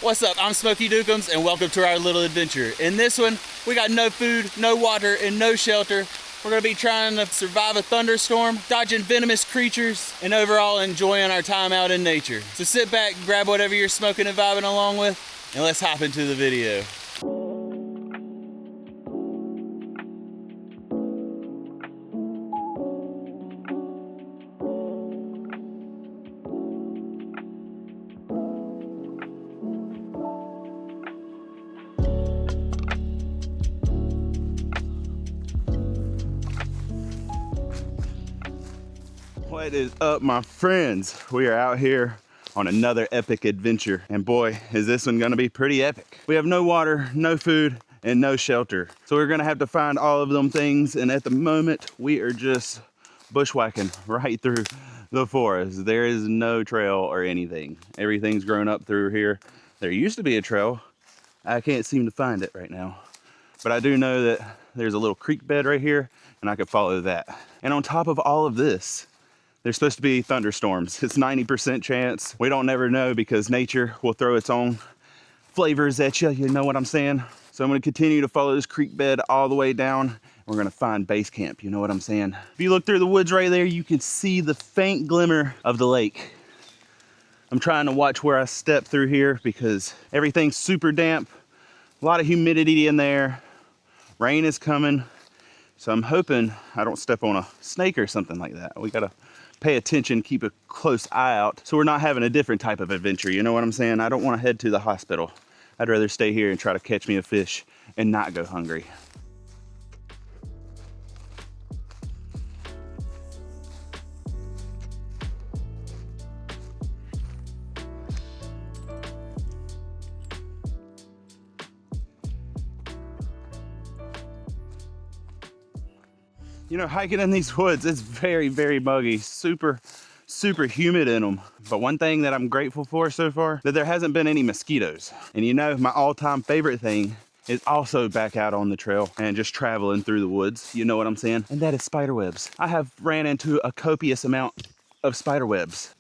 What's up? I'm SmokeyDukems and welcome to our little adventure. In this one, we got no food, no water, and no shelter. We're gonna be trying to survive a thunderstorm, dodging venomous creatures, and overall enjoying our time out in nature. So sit back, grab whatever you're smoking and vibing along with, and let's hop into the video. What is up, my friends? We are out here on another epic adventure, and boy, is this one gonna be pretty epic. We have no water, no food, and no shelter. So we're gonna have to find all of them things, and at the moment, we are just bushwhacking right through the forest. There is no trail or anything. Everything's grown up through here. There used to be a trail. I can't seem to find it right now. But I do know that there's a little creek bed right here, and I could follow that. And on top of all of this, there's supposed to be thunderstorms. It's 90% chance. We don't never know because nature will throw its own flavors at you. You know what I'm saying? So I'm gonna continue to follow this creek bed all the way down. We're gonna find base camp. You know what I'm saying? If you look through the woods right there, you can see the faint glimmer of the lake. I'm trying to watch where I step through here because everything's super damp. A lot of humidity in there. Rain is coming. So I'm hoping I don't step on a snake or something like that. We gotta pay attention, keep a close eye out, so we're not having a different type of adventure. You know what I'm saying? I don't want to head to the hospital. I'd rather stay here and try to catch me a fish and not go hungry. You know, hiking in these woods, it's very, very muggy, super humid in them. But one thing that I'm grateful for so far, that there hasn't been any mosquitoes. And you know, my all-time favorite thing is also back out on the trail and just traveling through the woods. You know what I'm saying? And that is spider webs. I have ran into a copious amount of spider webs.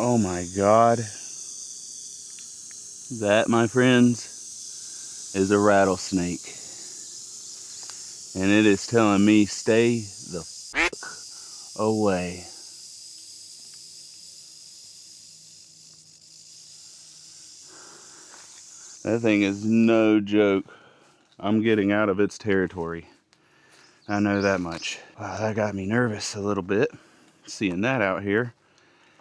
Oh my God. That, my friends, is a rattlesnake. And it is telling me, stay the fuck away. That thing is no joke. I'm getting out of its territory. I know that much. Wow, that got me nervous a little bit, seeing that out here.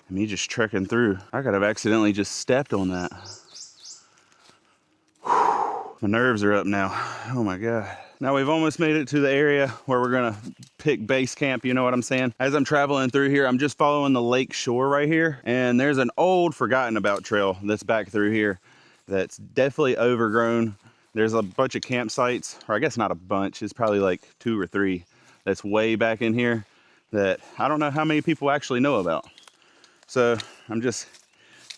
And me just trekking through. I could have accidentally just stepped on that. Whew. My nerves are up now. Oh my God. Now we've almost made it to the area where we're gonna pick base camp, you know what I'm saying? As I'm traveling through here, I'm just following the lake shore right here. And there's an old forgotten about trail that's back through here that's definitely overgrown. There's a bunch of campsites, or I guess not a bunch, it's probably like 2 or 3 that's way back in here that I don't know how many people actually know about. So I'm just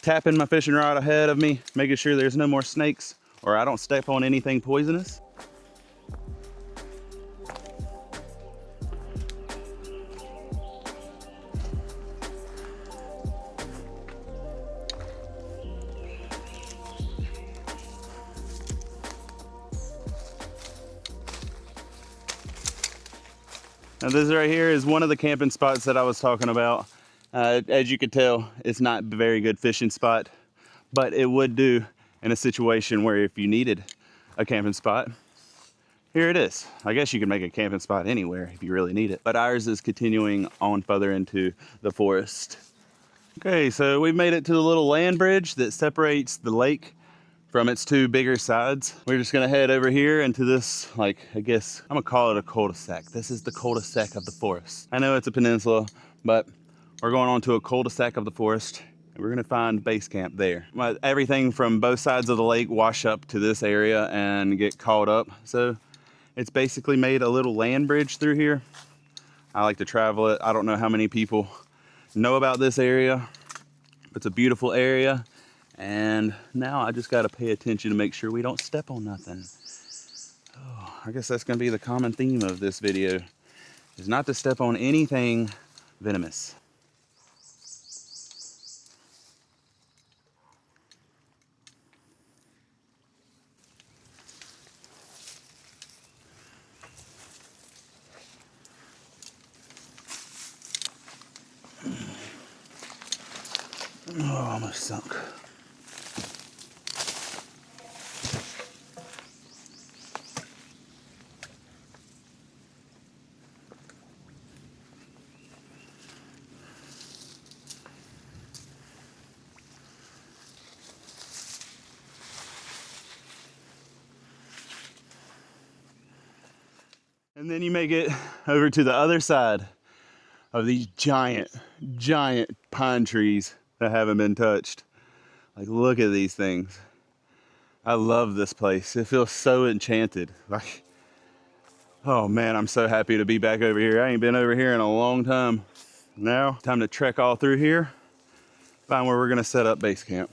tapping my fishing rod ahead of me, making sure there's no more snakes or I don't step on anything poisonous. Now this right here is one of the camping spots that I was talking about. As you can tell, it's not a very good fishing spot, but it would do in a situation where if you needed a camping spot, here it is. I guess you can make a camping spot anywhere if you really need it, but ours is continuing on further into the forest. Okay, so we've made it to the little land bridge that separates the lake from its 2 bigger sides. We're just gonna head over here into this, like, I guess, I'm gonna call it a cul-de-sac. This is the cul-de-sac of the forest. I know it's a peninsula, but We're going on to a cul-de-sac of the forest, and we're gonna find base camp there. Everything from both sides of the lake wash up to this area and get caught up. So it's basically made a little land bridge through here. I like to travel it. I don't know how many people know about this area. It's a beautiful area. And now I just gotta pay attention to make sure we don't step on nothing. Oh, I guess that's gonna be the common theme of this video, is not to step on anything venomous. Oh, almost sunk. And then you make it over to the other side of these giant pine trees that haven't been touched. Like, look at these things. I love this place. It feels so enchanted. Like, oh man, I'm so happy to be back over here. I ain't been over here in a long time. Now, time to trek all through here, find where we're gonna set up base camp.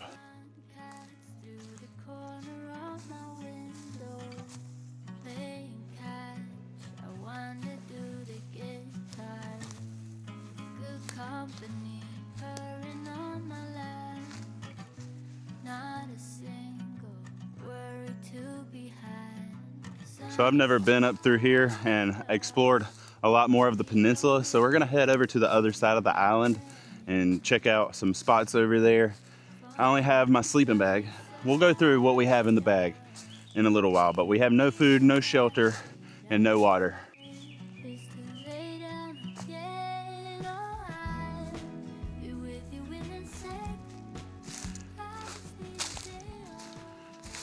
So I've never been up through here and explored a lot more of the peninsula. So we're gonna head over to the other side of the island and check out some spots over there. I only have my sleeping bag. We'll go through what we have in the bag in a little while, but we have no food, no shelter, and no water.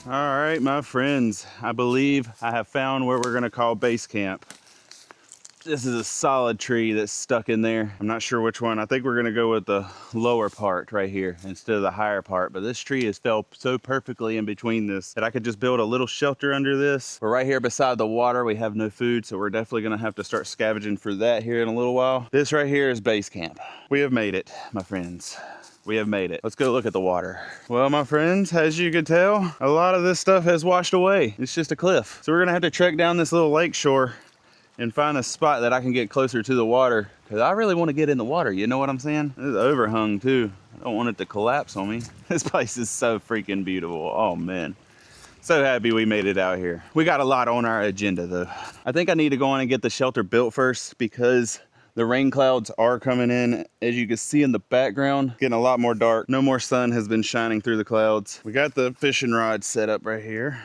All right, my friends, I believe I have found where we're gonna call base camp. This is a solid tree that's stuck in there. I'm not sure which one. I think we're gonna go with the lower part right here instead of the higher part, but this tree has fell so perfectly in between this that I could just build a little shelter under this. We're right here beside the water. We have no food, so we're definitely gonna have to start scavenging for that here in a little while. This right here is base camp. We have made it, my friends. We have made it. Let's go look at the water. Well, my friends, as you can tell, a lot of this stuff has washed away. It's just a cliff. So we're gonna have to trek down this little lake shore and find a spot that I can get closer to the water, because I really want to get in the water, you know what I'm saying? It's overhung too. I don't want it to collapse on me. This place is so freaking beautiful. Oh man. So happy we made it out here. We got a lot on our agenda though. I think I need to go on and get the shelter built first, because the rain clouds are coming in. As you can see in the background, getting a lot more dark. No more sun has been shining through the clouds. We got the fishing rod set up right here.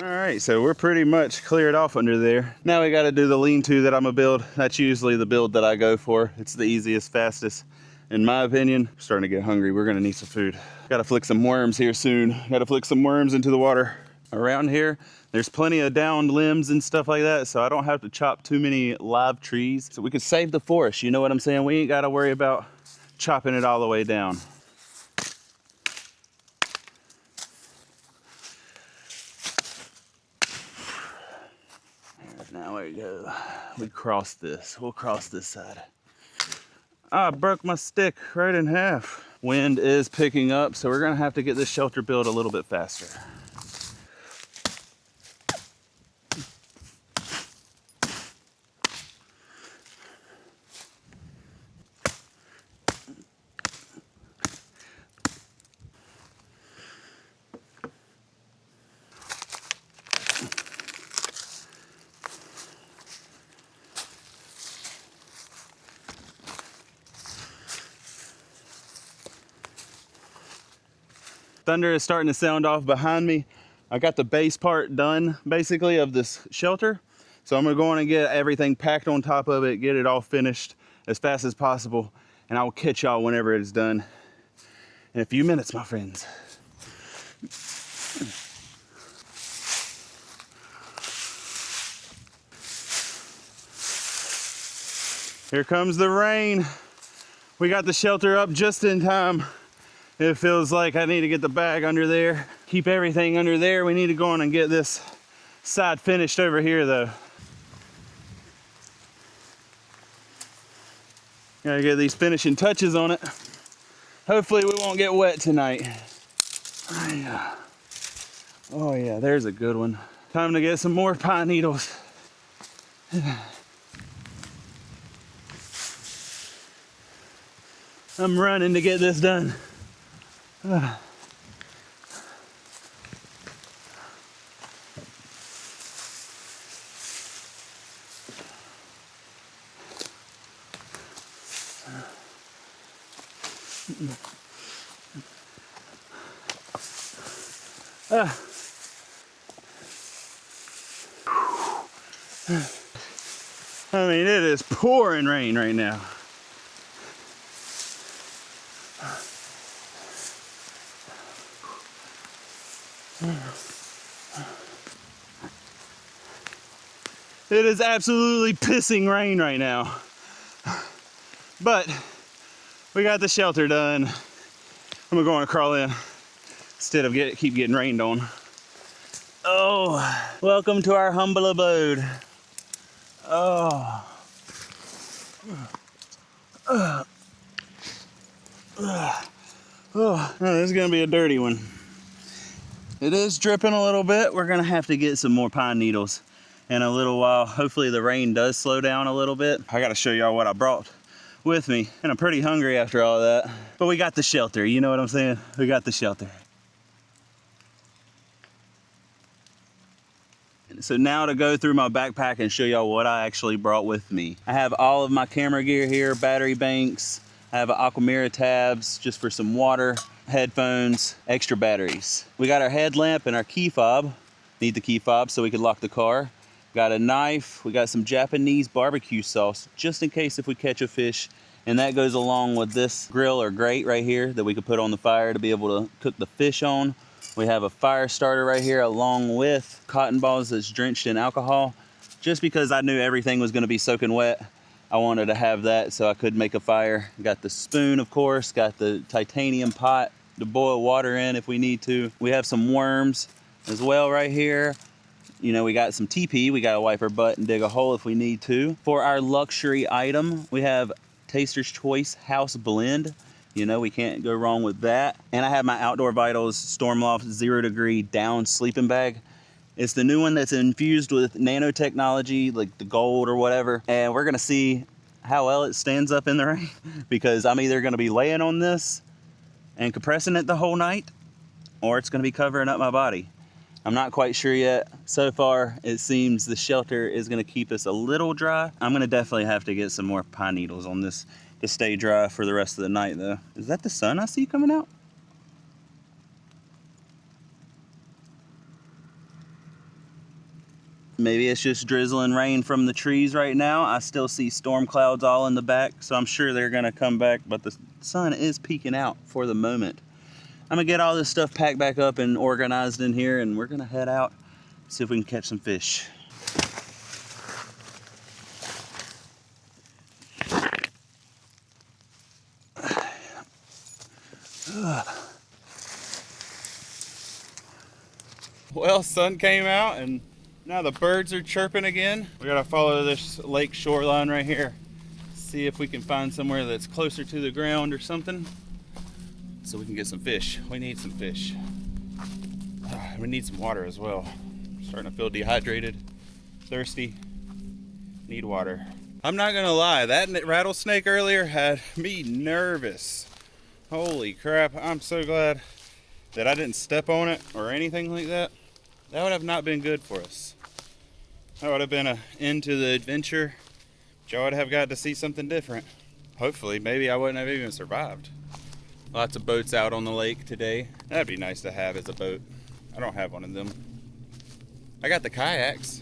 All right, so we're pretty much cleared off under there. Now we got to do the lean-to that I'm gonna build. That's usually the build that I go for. It's the easiest, fastest, in my opinion. I'm starting to get hungry. We're gonna need some food. Got to flick some worms here soon. Got to flick some worms into the water. Around here, there's plenty of downed limbs and stuff like that, so I don't have to chop too many live trees. So we could save the forest, you know what I'm saying? We ain't got to worry about chopping it all the way down. Now there you go. We cross this. We'll cross this side. I broke my stick right in half. Wind is picking up, so we're gonna have to get this shelter built a little bit faster. Thunder is starting to sound off behind me. I got the base part done, basically, of this shelter. So I'm gonna go on and get everything packed on top of it, get it all finished as fast as possible, and I will catch y'all whenever it's done in a few minutes, my friends. Here comes the rain. We got the shelter up just in time. It feels like I need to get the bag under there, keep everything under there. We need to go on and get this side finished over here though. Gotta get these finishing touches on it. Hopefully we won't get wet tonight. Oh yeah, there's a good one. Time to get some more pine needles. I'm running to get this done. I mean, it is pouring rain right now. It is absolutely pissing rain right now. But we got the shelter done. I'm gonna go on and crawl in instead of keep getting rained on. Oh, welcome to our humble abode. Oh. Oh, this is gonna be a dirty one. It is dripping a little bit. We're gonna have to get some more pine needles in a little while. Hopefully the rain does slow down a little bit. I gotta show y'all what I brought with me, and I'm pretty hungry after all that. But we got the shelter, you know what I'm saying? We got the shelter. So now to go through my backpack and show y'all what I actually brought with me. I have all of my camera gear here, battery banks. I have Aquamira tabs just for some water, headphones, extra batteries. We got our headlamp and our key fob. Need the key fob so we can lock the car. Got a knife. We got some Japanese barbecue sauce just in case if we catch a fish. And that goes along with this grill or grate right here that we could put on the fire to be able to cook the fish on. We have a fire starter right here along with cotton balls that's drenched in alcohol. Just because I knew everything was gonna be soaking wet, I wanted to have that so I could make a fire. Got the spoon, of course, got the titanium pot to boil water in if we need to. We have some worms as well right here. You know, we got some TP, we gotta wipe our butt and dig a hole if we need to. For our luxury item, we have Taster's Choice House Blend. You know, we can't go wrong with that. And I have my Outdoor Vitals Stormloft 0 degree down sleeping bag. It's the new one that's infused with nanotechnology, like the gold or whatever. And we're gonna see how well it stands up in the rain because I'm either gonna be laying on this and compressing it the whole night, or it's gonna be covering up my body. I'm not quite sure yet. So far, it seems the shelter is gonna keep us a little dry. I'm gonna definitely have to get some more pine needles on this to stay dry for the rest of the night though. Is that the sun I see coming out? Maybe it's just drizzling rain from the trees right now. I still see storm clouds all in the back, so I'm sure they're gonna come back, but the sun is peeking out for the moment. I'm gonna get all this stuff packed back up and organized in here, and we're gonna head out, see if we can catch some fish. Well, sun came out and now the birds are chirping again. We gotta follow this lake shoreline right here. See if we can find somewhere that's closer to the ground or something so we can get some fish. We need some fish. We need some water as well. I'm starting to feel dehydrated, thirsty, need water. I'm not gonna lie, that rattlesnake earlier had me nervous. Holy crap, I'm so glad that I didn't step on it or anything like that. That would have not been good for us. That would have been an end to the adventure. Y'all would have got to see something different. Hopefully, maybe I wouldn't have even survived. Lots of boats out on the lake today. That'd be nice to have as a boat. I don't have one of them. I got the kayaks.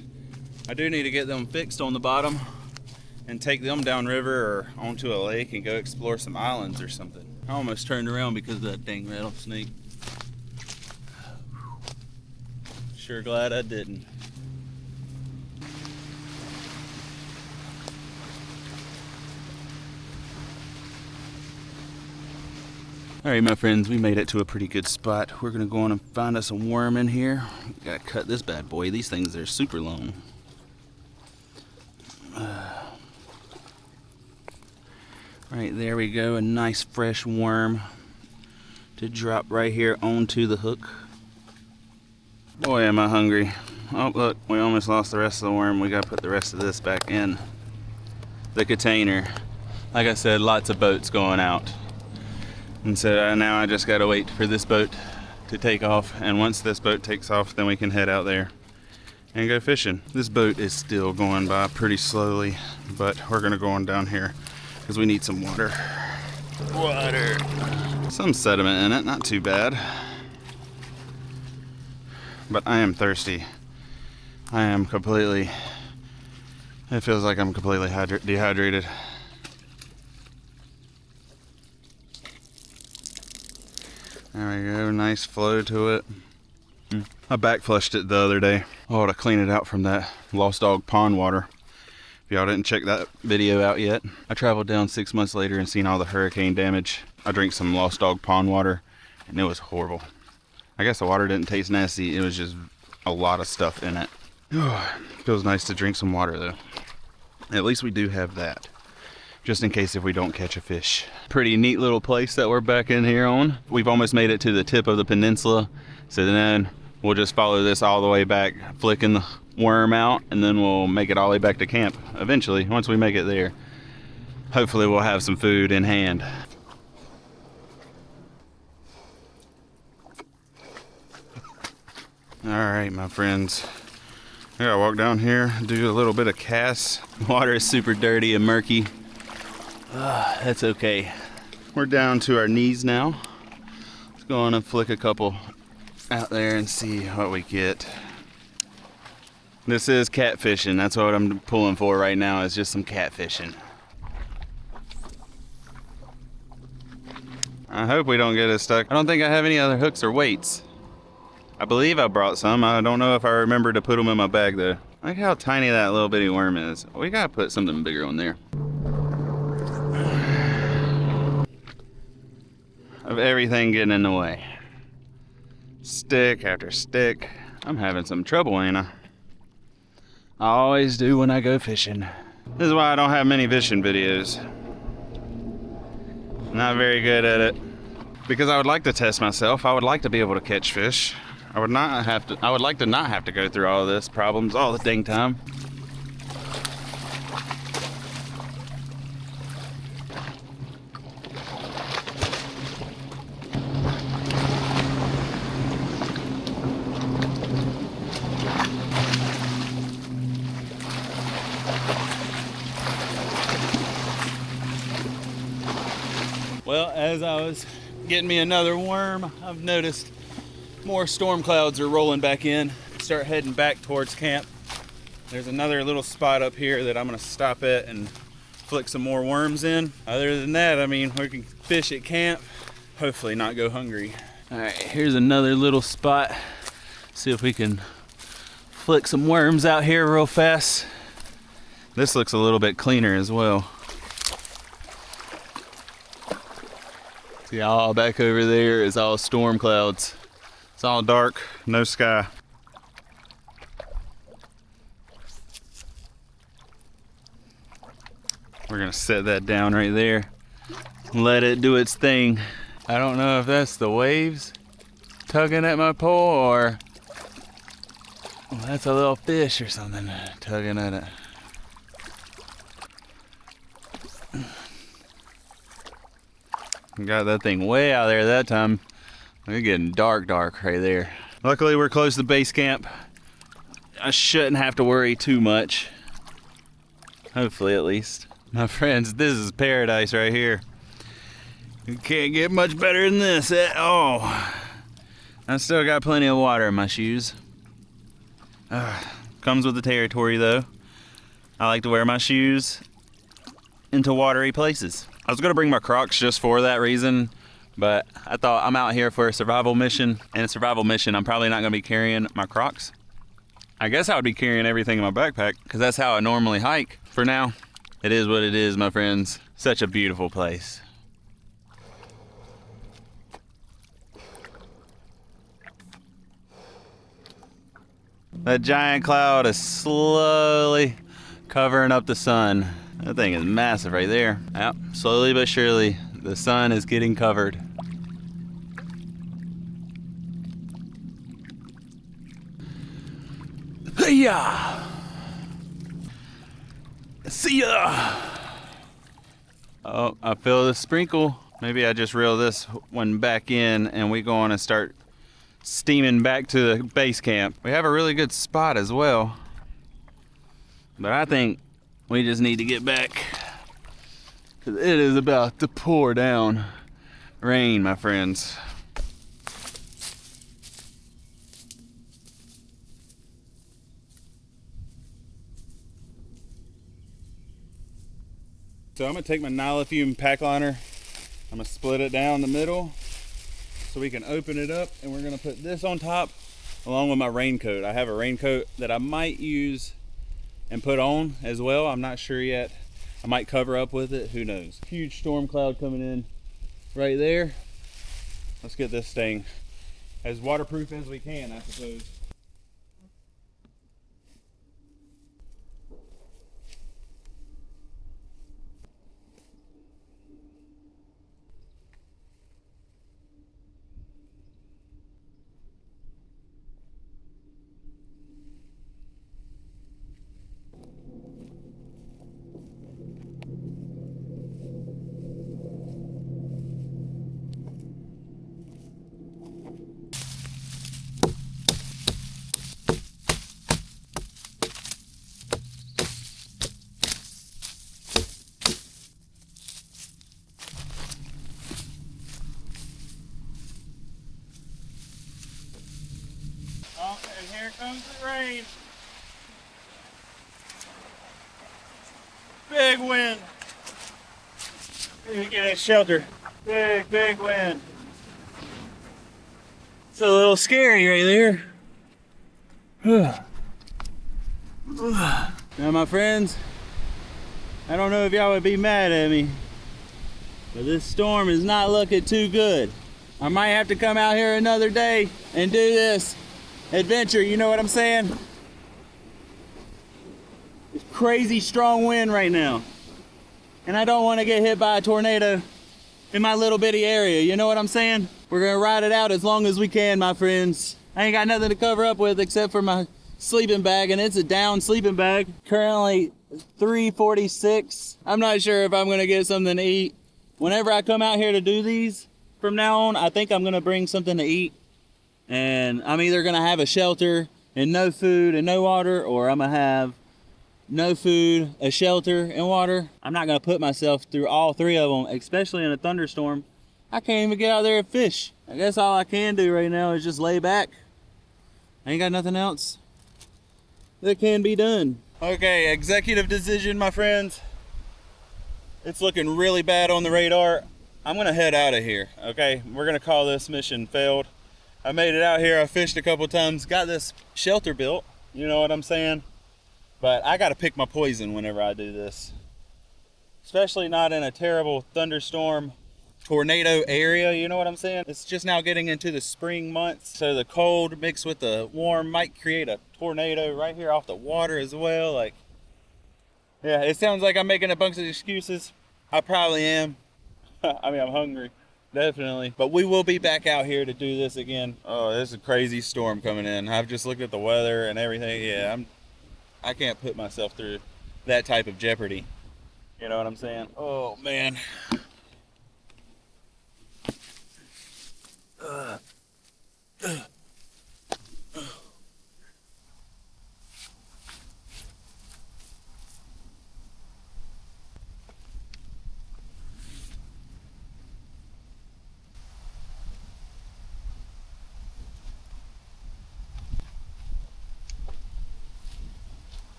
I do need to get them fixed on the bottom and take them downriver or onto a lake and go explore some islands or something. I almost turned around because of that dang rattlesnake. Sure glad I didn't. All right, my friends, we made it to a pretty good spot. We're gonna go on and find us a worm in here. Gotta cut this bad boy. These things are super long. Right, there we go, a nice fresh worm to drop right here onto the hook. Boy, am I hungry. Oh, look, we almost lost the rest of the worm. We gotta put the rest of this back in the container. Like I said, lots of boats going out. And so now I just gotta wait for this boat to take off. And once this boat takes off, then we can head out there and go fishing. This boat is still going by pretty slowly, but we're gonna go on down here because we need some water. Water. Some sediment in it, not too bad. But I am thirsty. I am completely, it feels like I'm completely dehydrated. There we go, nice flow to it. I back flushed it the other day. Oh, to clean it out from that Lost Dog pond water. If y'all didn't check that video out yet, I traveled down 6 months later and seen all the hurricane damage. I drank some Lost Dog pond water and it was horrible. I guess the water didn't taste nasty, it was just a lot of stuff in it. Feels nice to drink some water though. At least we do have that, just in case if we don't catch a fish. Pretty neat little place that we're back in here on. We've almost made it to the tip of the peninsula, so then we'll just follow this all the way back, flicking the worm out, and then we'll make it all the way back to camp eventually. Once we make it there, hopefully we'll have some food in hand. All right, my friends, I gotta walk down here, do a little bit of cast. Water is super dirty and murky. That's okay. We're down to our knees now. Let's go on and flick a couple out there and see what we get. This is catfishing. That's what I'm pulling for right now, is just some catfishing. I hope we don't get it stuck. I don't think I have any other hooks or weights. I believe I brought some. I don't know if I remember to put them in my bag though. Look how tiny that little bitty worm is. We gotta put something bigger on there. Of everything getting in the way. Stick after stick. I'm having some trouble, ain't I? I always do when I go fishing. This is why I don't have many fishing videos. Not very good at it. Because I would like to test myself. I would like to be able to catch fish. I would like to not have to go through all of this problems all the dang time. Well, as I was getting me another worm, I've noticed more storm clouds are rolling back in. Start heading back towards camp. There's another little spot up here that I'm gonna stop at and flick some more worms in. Other than that, I mean, we can fish at camp, hopefully not go hungry. All right, here's another little spot. See if we can flick some worms out here real fast. This looks a little bit cleaner as well. See, all back over there is all storm clouds. It's all dark, no sky. We're gonna set that down right there. Let it do its thing. I don't know if that's the waves tugging at my pole or well, that's a little fish or something tugging at it. Got that thing way out there that time. It's getting dark right there. Luckily we're close to base camp. I shouldn't have to worry too much. Hopefully at least. My friends, this is paradise right here. You can't get much better than this at all. I still got plenty of water in my shoes. Comes with the territory though. I like to wear my shoes into watery places. I was gonna bring my Crocs just for that reason, but I thought I'm out here for a survival mission, and a survival mission, I'm probably not gonna be carrying my Crocs. I guess I would be carrying everything in my backpack because that's how I normally hike. For now, it is what it is, my friends. Such a beautiful place. That giant cloud is slowly covering up the sun. That thing is massive right there. Yep, slowly but surely, the sun is getting covered. Hey-ya! See ya! Oh, I feel the sprinkle. Maybe I just reel this one back in and we go on and start steaming back to the base camp. We have a really good spot as well, but I think we just need to get back because it is about to pour down rain, my friends. So I'm gonna take my Nylofume pack liner, I'm gonna split it down the middle so we can open it up, and we're gonna put this on top along with my raincoat. I have a raincoat that I might use and put on as well. I'm not sure yet. I might cover up with it, who knows. Huge storm cloud coming in right there. Let's get this thing as waterproof as we can, I suppose. Oh, and here comes the rain. Big wind. Let me get a shelter. Big wind. It's a little scary right there. Now, my friends, I don't know if y'all would be mad at me, but this storm is not looking too good. I might have to come out here another day and do this adventure, you know what I'm saying? It's crazy strong wind right now, and I don't want to get hit by a tornado in my little bitty area, you know what I'm saying? We're gonna ride it out as long as we can, my friends. I ain't got nothing to cover up with except for my sleeping bag, and it's a down sleeping bag. Currently 3:46. I'm not sure if I'm gonna get something to eat. Whenever I come out here to do these from now on, I think I'm gonna bring something to eat, and I'm either gonna have a shelter and no food and no water, or I'm gonna have no food, a shelter, and water. I'm not gonna put myself through all three of them, especially in a thunderstorm. I can't even get out there and fish. I guess all I can do right now is just lay back. I ain't got nothing else that can be done. Okay, executive decision, my friends. It's looking really bad on the radar. I'm gonna head out of here, okay? We're gonna call this mission failed. I made it out here, I fished a couple times, got this shelter built, you know what I'm saying? But I gotta pick my poison whenever I do this. Especially not in a terrible thunderstorm, tornado area, you know what I'm saying? It's just now getting into the spring months, so the cold mixed with the warm might create a tornado right here off the water as well. Like, yeah, it sounds like I'm making a bunch of excuses. I probably am. I mean, I'm hungry, definitely. But we will be back out here to do this again. Oh, there's a crazy storm coming in. I've just looked at the weather and everything. Yeah, I can't put myself through that type of jeopardy. You know what I'm saying? Oh, man.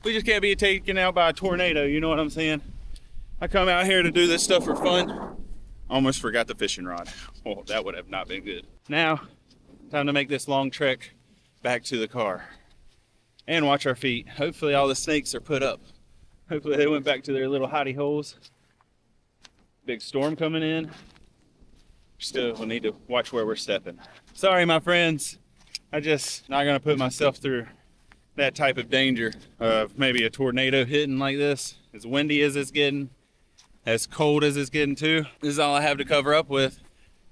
We just can't be taken out by a tornado, you know what I'm saying? I come out here to do this stuff for fun. Almost forgot the fishing rod. Oh, that would have not been good. Now, time to make this long trek back to the car. And watch our feet. Hopefully all the snakes are put up. Hopefully they went back to their little hidey holes. Big storm coming in. Still, we'll need to watch where we're stepping. Sorry, my friends. I just not gonna put myself through that type of danger of maybe a tornado hitting like this. As windy as it's getting, as cold as it's getting too. This is all I have to cover up with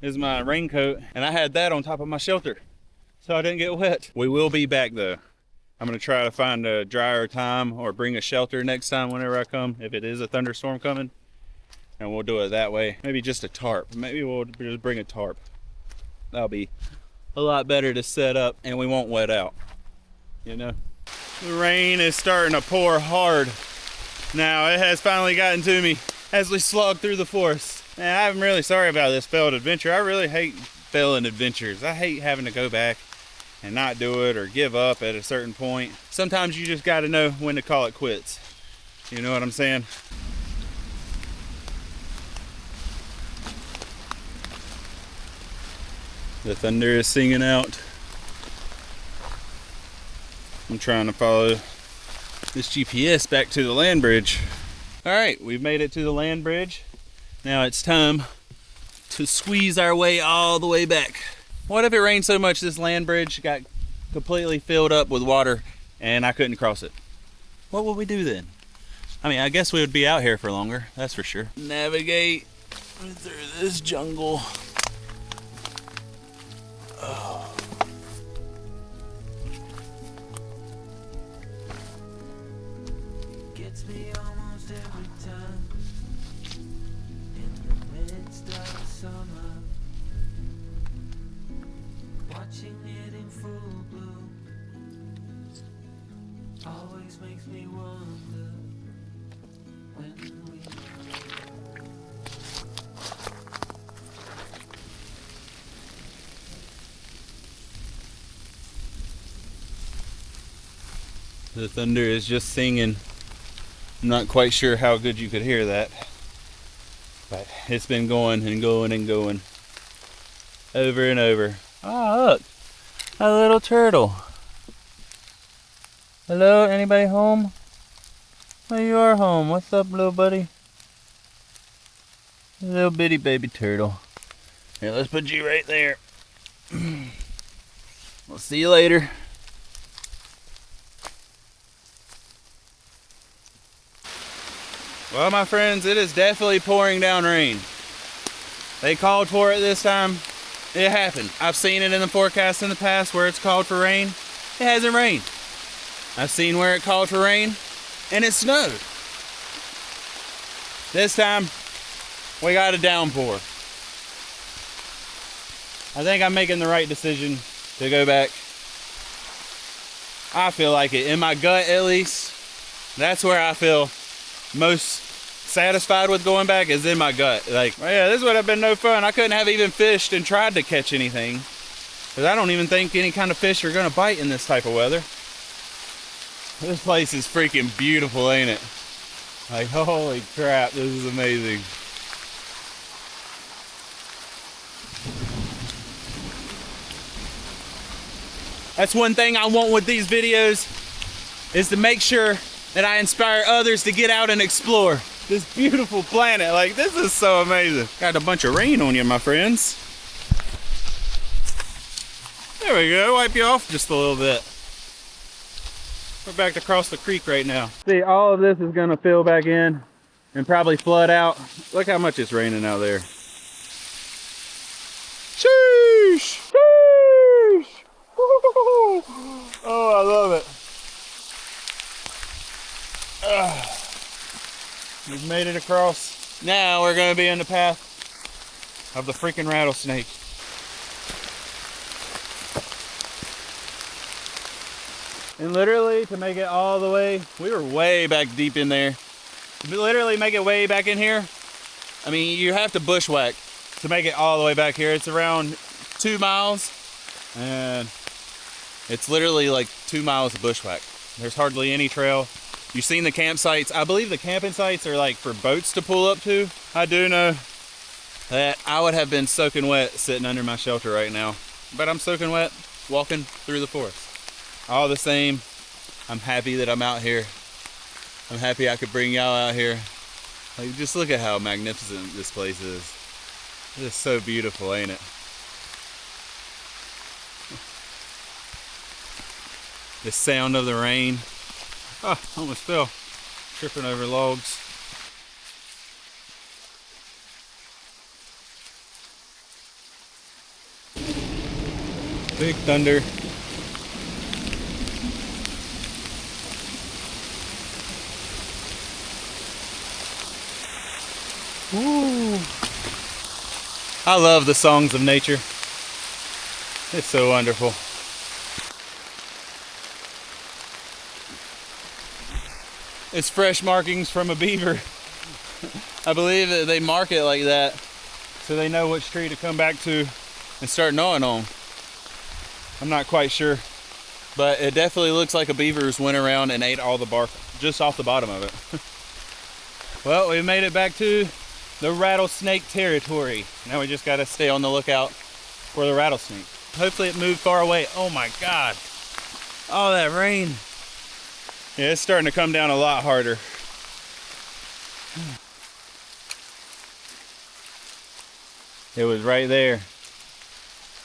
is my raincoat. And I had that on top of my shelter, so I didn't get wet. We will be back though. I'm gonna try to find a drier time or bring a shelter next time whenever I come, if it is a thunderstorm coming. And we'll do it that way. Maybe just a tarp. Maybe we'll just bring a tarp. That'll be a lot better to set up and we won't wet out, you know? The rain is starting to pour hard. Now it has finally gotten to me as we slog through the forest. Man, I'm really sorry about this failed adventure. I really hate failing adventures. I hate having to go back and not do it or give up at a certain point. Sometimes you just gotta know when to call it quits. You know what I'm saying? The thunder is singing out. I'm trying to follow this GPS back to the land bridge. All right, we've made it to the land bridge. Now it's time to squeeze our way all the way back. What if it rained so much this land bridge got completely filled up with water and I couldn't cross it? What would we do then? I mean, I guess we would be out here for longer, that's for sure. Navigate through this jungle. Oh. Gets me almost every time in the midst of summer, watching it in full bloom always makes me wonder when we The thunder is just singing. I'm not quite sure how good you could hear that, but it's been going and going and going over and over. Oh, look, a little turtle. Hello, anybody home? Oh, you are home. What's up, little buddy? Little bitty baby turtle. Here, let's put you right there. We'll see you later. Well, my friends, it is definitely pouring down rain. They called for it this time. It happened. I've seen it in the forecast in the past where it's called for rain. It hasn't rained. I've seen where it called for rain and it snowed. This time, we got a downpour. I think I'm making the right decision to go back. I feel like it. In my gut, at least, that's where I feel most satisfied with going back, is in my gut. Like, well, yeah, this would have been no fun. I couldn't have even fished and tried to catch anything, because I don't even think any kind of fish are gonna bite in this type of weather. This place is freaking beautiful, ain't it? Like, holy crap, this is amazing. That's one thing I want with these videos, is to make sure that I inspire others to get out and explore this beautiful planet. Like, this is so amazing. Got a bunch of rain on you, my friends. There we go, wipe you off just a little bit. We're back to cross the creek right now. See, all of this is gonna fill back in and probably flood out. Look how much it's raining out there. Sheesh! Sheesh! Oh, I love it. We've made it across. Now we're gonna be in the path of the freaking rattlesnake. And literally, to make it all the way, we were way back deep in there. To literally make it way back in here, I mean, you have to bushwhack to make it all the way back here. It's around 2 miles, and it's literally like 2 miles of bushwhack. There's hardly any trail. You've seen the campsites. I believe the camping sites are like for boats to pull up to. I do know that I would have been soaking wet sitting under my shelter right now. But I'm soaking wet walking through the forest. All the same, I'm happy that I'm out here. I'm happy I could bring y'all out here. Like, just look at how magnificent this place is. It is so beautiful, ain't it? The sound of the rain. Oh, almost fell. Tripping over logs. Big thunder. Woo. I love the songs of nature. It's so wonderful. It's fresh markings from a beaver. I believe that they mark it like that so they know which tree to come back to and start gnawing on. I'm not quite sure, but it definitely looks like a beaver's went around and ate all the bark just off the bottom of it. Well, we made it back to the rattlesnake territory. Now we just gotta stay on the lookout for the rattlesnake. Hopefully it moved far away. Oh my God. All that rain. Yeah, it's starting to come down a lot harder. It was right there.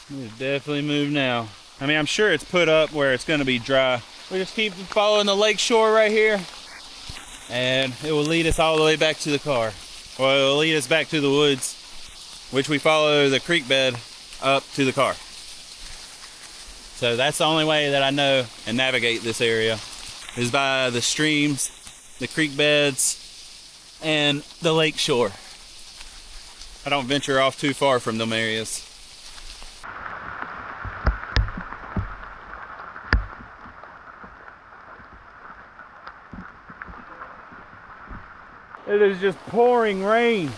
It's definitely moved now. I mean, I'm sure it's put up where it's gonna be dry. We just keep following the lake shore right here, and it will lead us all the way back to the car. Well, it'll lead us back to the woods, which we follow the creek bed up to the car. So that's the only way that I know and navigate this area, is by the streams, the creek beds, and the lake shore. I don't venture off too far from them areas. It is just pouring rain.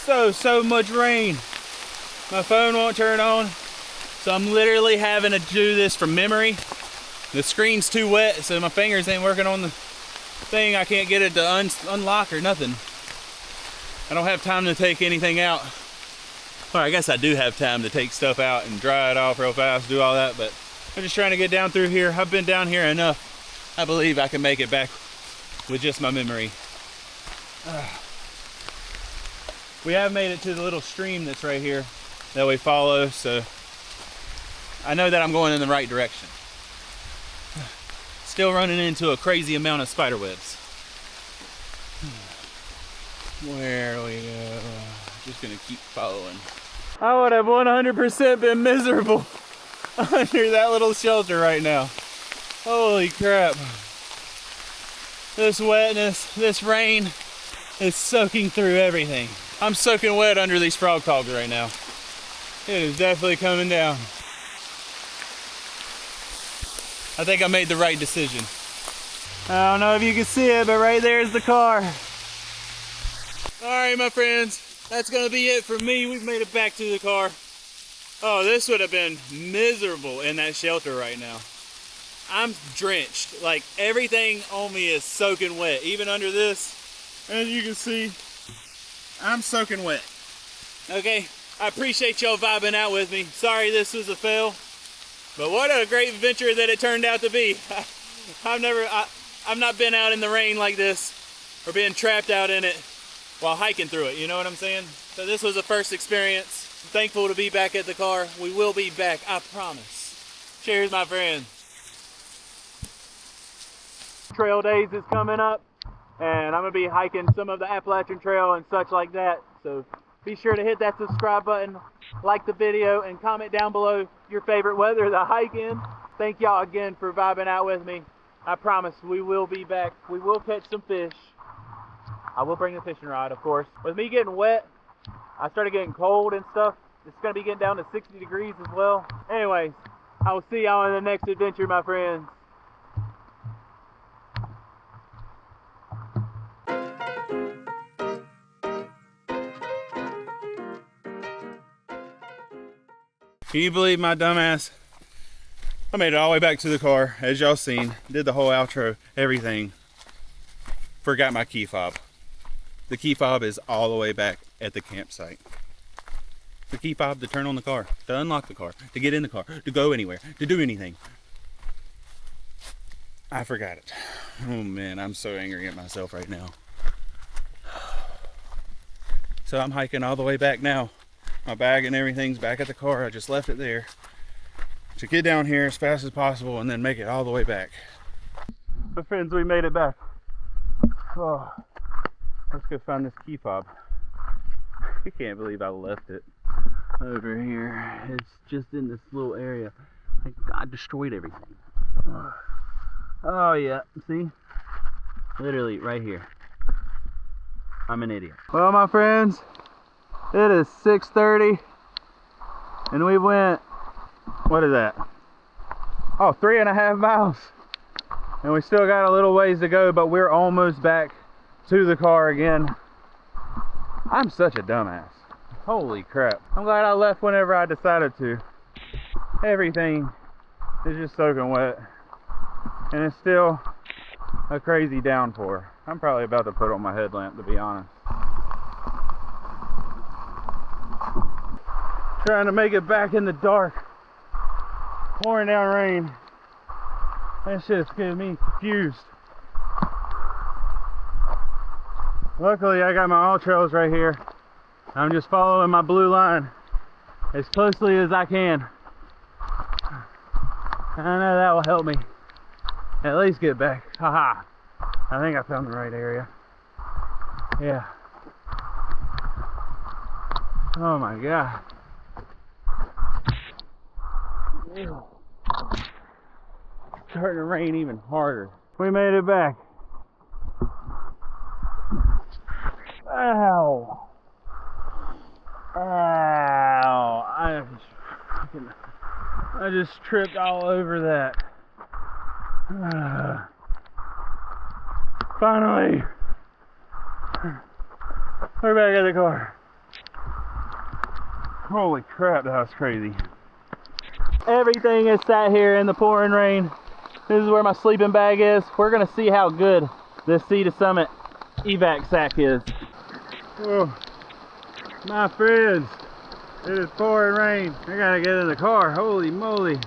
So much rain. My phone won't turn on, so I'm literally having to do this from memory. The screen's too wet, so my fingers ain't working on the thing. I can't get it to unlock or nothing. I don't have time to take anything out. Well, I guess I do have time to take stuff out and dry it off real fast, do all that, but I'm just trying to get down through here. I've been down here enough. I believe I can make it back with just my memory. We have made it to the little stream that's right here that we follow, so I know that I'm going in the right direction. Still running into a crazy amount of spider webs. Where do we go? Just gonna keep following. I would have 100% been miserable under that little shelter right now. Holy crap. This wetness, this rain is soaking through everything. I'm soaking wet under these frog togs right now. It is definitely coming down. I think I made the right decision. I don't know if you can see it, but right there's the car. All right, my friends, that's gonna be it for me. We've made it back to the car. Oh, this would have been miserable in that shelter right now. I'm drenched. Like, everything on me is soaking wet. Even under this, as you can see, I'm soaking wet. Okay, I appreciate y'all vibing out with me. Sorry this was a fail, but what a great adventure that it turned out to be. I've not been out in the rain like this, or being trapped out in it while hiking through it, you know what I'm saying? So this was a first experience. I'm thankful to be back at the car. We will be back, I promise. Cheers, my friends. Trail days is coming up, and I'm gonna be hiking some of the Appalachian Trail and such like that. So be sure to hit that subscribe button, like the video, and comment down below your favorite weather to hike in. Thank y'all again for vibing out with me. I promise we will be back. We will catch some fish. I will bring the fishing rod, of course. With me getting wet, I started getting cold and stuff. It's gonna be getting down to 60 degrees as well. Anyways, I will see y'all in the next adventure, my friends. Can you believe my dumbass? I made it all the way back to the car, as y'all seen. Did the whole outro, everything. forgot my key fob. The key fob is all the way back at the campsite. The key fob to turn on the car, to unlock the car, to get in the car, to go anywhere, to do anything. I forgot it. Oh man, I'm so angry at myself right now. So I'm hiking all the way back now. My bag and everything's back at the car. I just left it there to get down here as fast as possible and then make it all the way back. But friends, we made it back. Oh, let's go find this key fob. I can't believe I left it over here. It's just in this little area. Like God destroyed everything. Oh yeah, see? Literally right here. I'm an idiot. Well, my friends, it is 6:30 and we went, what is that? Oh, 3.5 miles. And we still got a little ways to go, but we're almost back to the car again. I'm such a dumbass. Holy crap. I'm glad I left whenever I decided to. Everything is just soaking wet. And it's still a crazy downpour. I'm probably about to put on my headlamp, to be honest. Trying to make it back in the dark. Pouring down rain. That shit's getting me confused. Luckily, I got my all trails right here. I'm just following my blue line as closely as I can. I know that will help me at least get back. Haha. I think I found the right area. Yeah. Oh my god. Ew. It's starting to rain even harder. We made it back. Ow. Ow. I just tripped all over that. Finally. We're back at the car. Holy crap, that was crazy. Everything is sat here in the pouring rain. This is where my sleeping bag is. We're gonna see how good this Sea to Summit evac sack is. Oh, my friends, it is pouring rain. I gotta get in the car. Holy moly.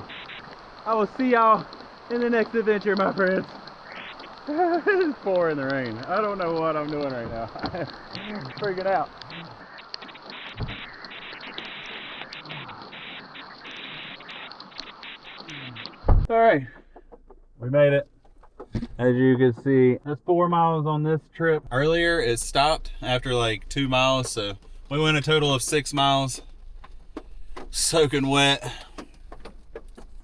I will see y'all in the next adventure, my friends. It's pouring the rain. I don't know what I'm doing right now. I'm freaking out. Alright, we made it. As you can see, that's 4 miles on this trip. Earlier it stopped after like 2 miles, so we went a total of 6 miles. Soaking wet.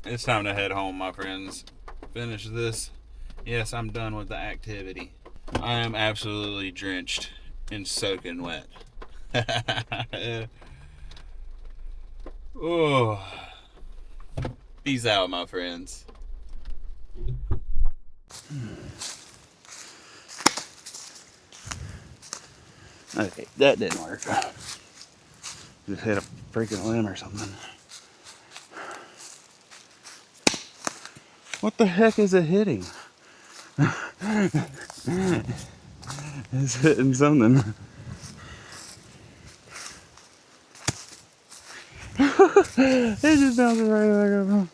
It's time to head home, my friends. Finish this. Yes, I'm done with the activity. I am absolutely drenched and soaking wet. Oh. Peace out, my friends. Okay, that didn't work. Just hit a freaking limb or something. What the heck is it hitting? It's hitting something. It just bounces right back up.